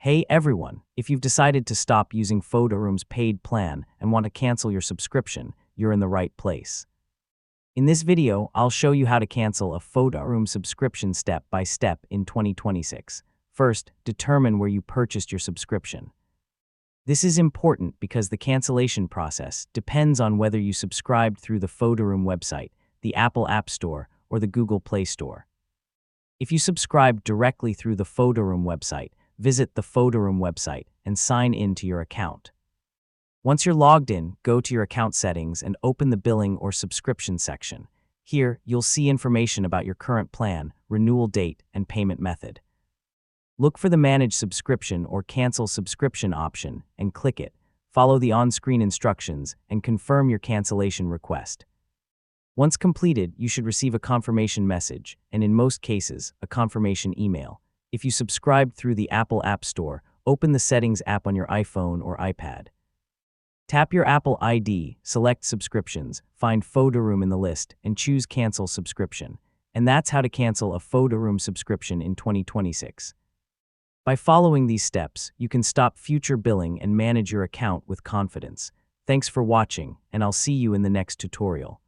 Hey everyone, if you've decided to stop using Photoroom's paid plan and want to cancel your subscription, you're in the right place. In this video, I'll show you how to cancel a Photoroom subscription step by step in 2026. First, determine where you purchased your subscription. This is important because the cancellation process depends on whether you subscribed through the Photoroom website, the Apple App Store, or the Google Play Store. If you subscribed directly through the Photoroom website, visit the Photoroom website and sign in to your account. Once you're logged in, go to your account settings and open the billing or subscription section. Here, you'll see information about your current plan, renewal date, and payment method. Look for the Manage Subscription or Cancel Subscription option and click it. Follow the on-screen instructions and confirm your cancellation request. Once completed, you should receive a confirmation message, and in most cases, a confirmation email. If you subscribed through the Apple App Store, open the Settings app on your iPhone or iPad. Tap your Apple ID, select Subscriptions, find Photoroom in the list, and choose Cancel Subscription. And that's how to cancel a Photoroom subscription in 2026. By following these steps, you can stop future billing and manage your account with confidence. Thanks for watching, and I'll see you in the next tutorial.